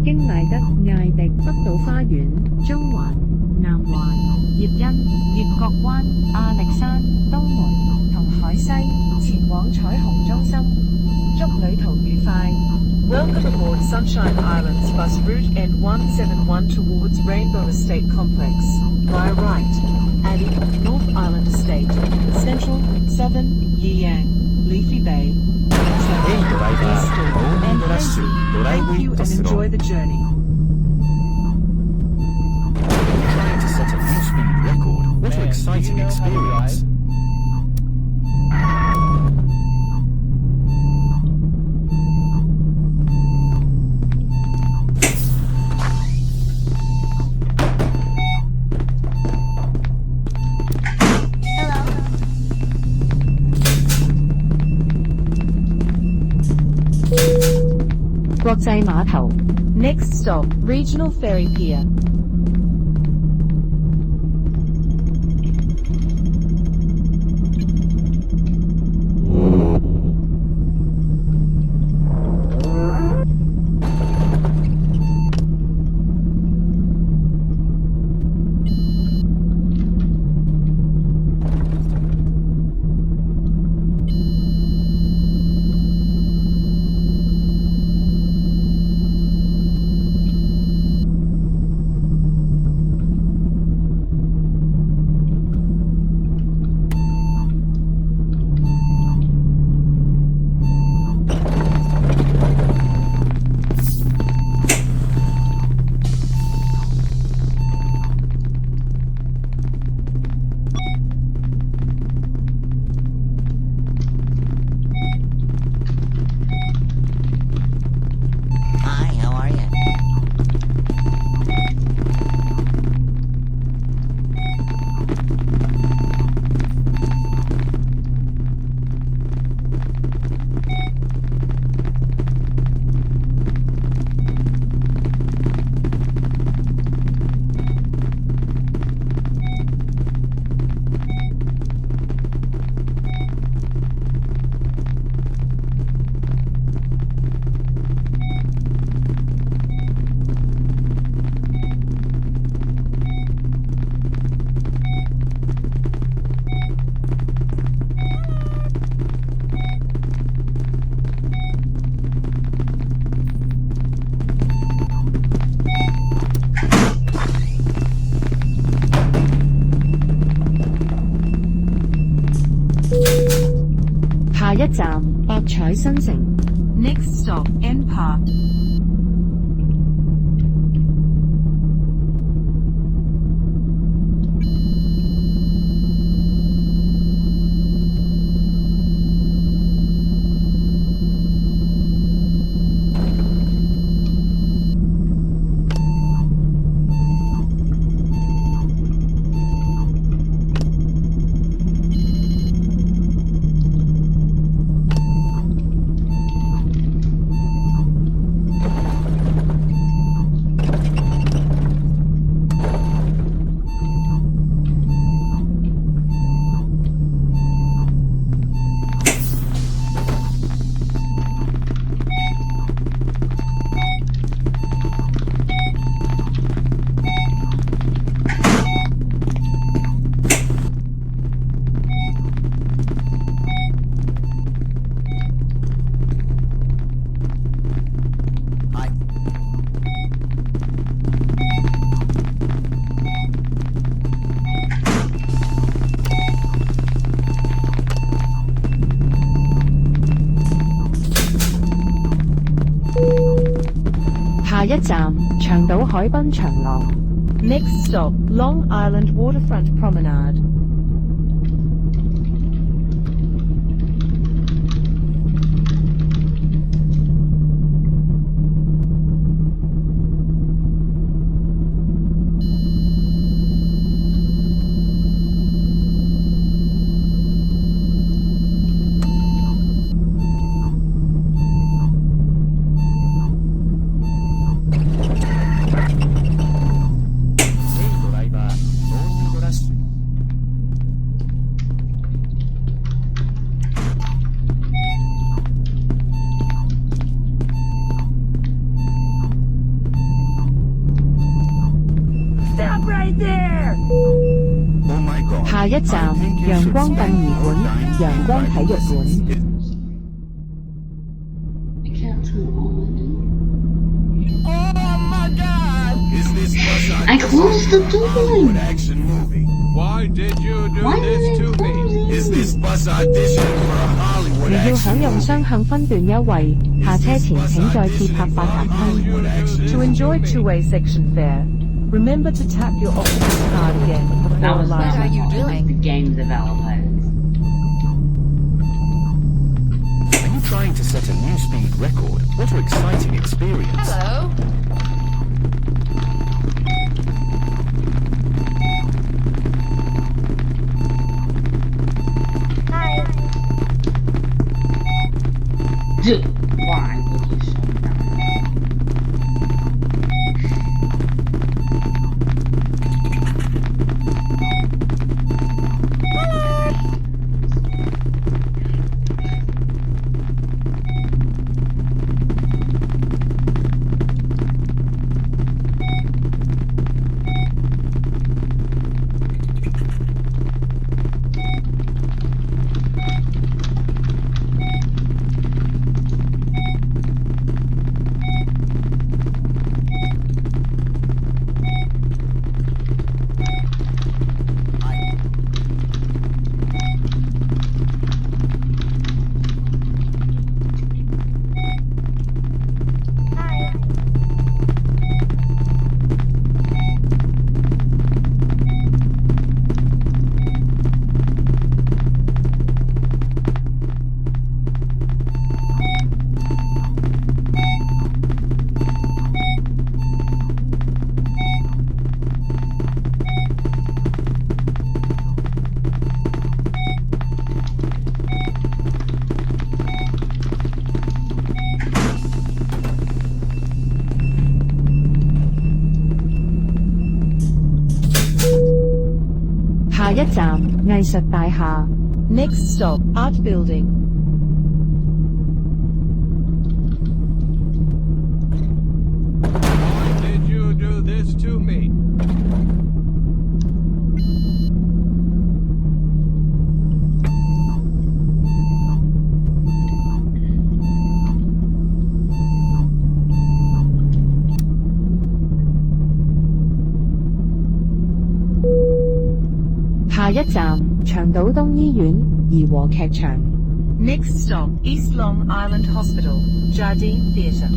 京邁德、艾迪、北島花園、中環、南環、葉欣、月角灣、亞歷山、東門同海西，前往彩虹中心。祝旅途愉快。Welcome aboard Sunshine Islands bus route N171 towards Rainbow Estate Complex. Via right, Addie, North Island Estate, Central, Southern, Yiyang, Leafy Bay, Hey driver, Eastern, and Dash, Hazy. Thank you and enjoy the journey. Trying to set a new speed record. What an exciting experience. Hello. 國際碼頭 Next stop, Regional Ferry Pier.下一站百彩新城 Next stop, N Park.下一站長島海濱長廊 Next stop, Long Island Waterfront Promenade. Oh my God. 下一站陽光殯儀館、陽光體育館。 I can't turn on. Oh my God! Is this bus I closed the door. action movie? Why did you do Why did this I to me? close Is it? this bus audition for a Hollywood 你要 action 享用 movie? 雙向分段優惠，下車前請再次拍八達通。 To enjoy two-way section fare, remember to tap your octopus card again That before was alighting. the game developers. Are you trying to set a new speed record? What an exciting experience. Hello. Dude, why would you show that?「下一站藝術大廈。 Next stop, Art Building. Why did you do this to me?「下一站長島東醫院怡和劇場。 Next stop, East Long Island Hospital, Jardine Theatre.「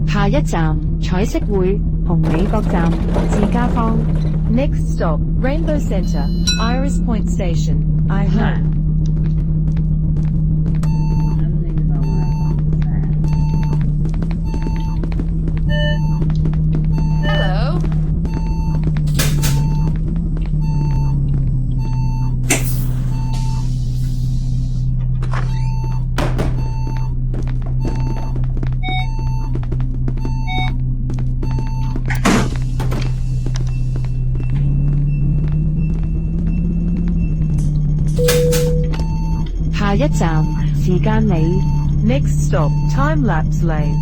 下一站彩色會紅美國站至家坊。 Next stop, Rainbow Centre, Iris Point Station, I Home. I'm thinking about what I thought was that. Hello.「下一站時間里。 Next stop, Time Lapse Lane.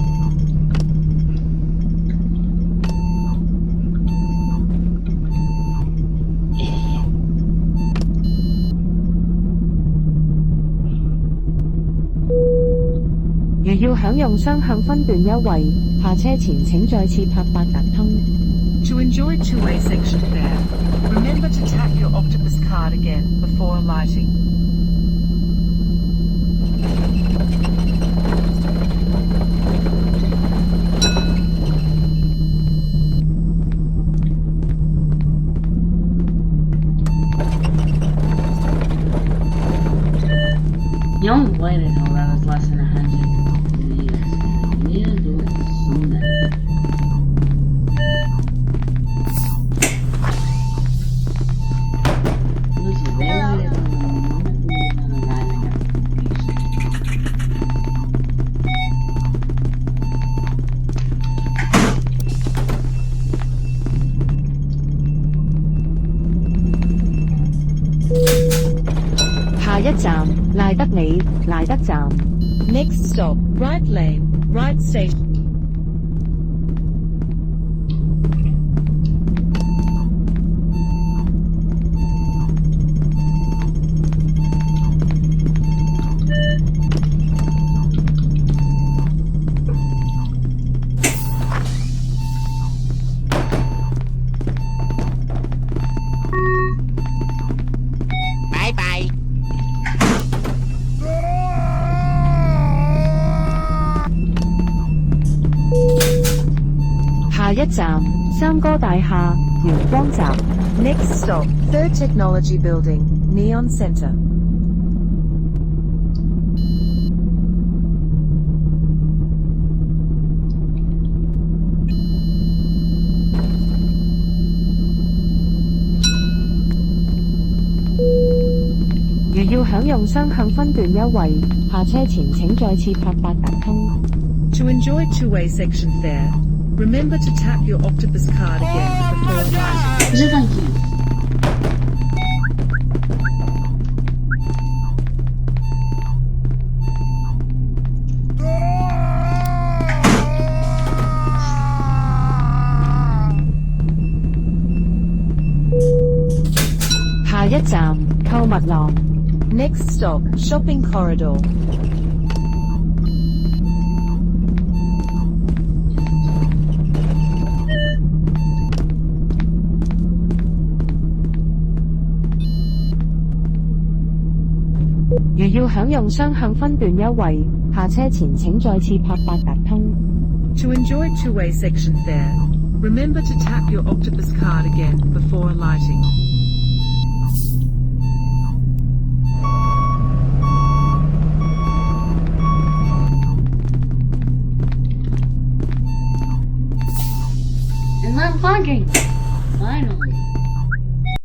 Idiot. 如要享用雙向分段優惠，下車前請再次拍八達通。 To enjoy two-way section fare, remember to tap your octopus card again before alighting. only played it until I was less than 100 years. You need to do it sooner. This is very on the rising application.下一站賴德里賴德站。 Next stop, right lane, right station. Bye bye。下一站三哥大廈陽光站。 Next stop, Third Technology Building, Neon Center. "如要享用雙向分段優惠，下車前請再次拍八達通。 To enjoy two-way section fare, remember to tap your Octopus card again before arriving. 不是放弃。下一站購物廊。 Next stop, Shopping Corridor. "如要享用雙向分段優惠，下車前請再次拍八達通。 To enjoy two-way section fare, remember to tap your Octopus card again before alighting.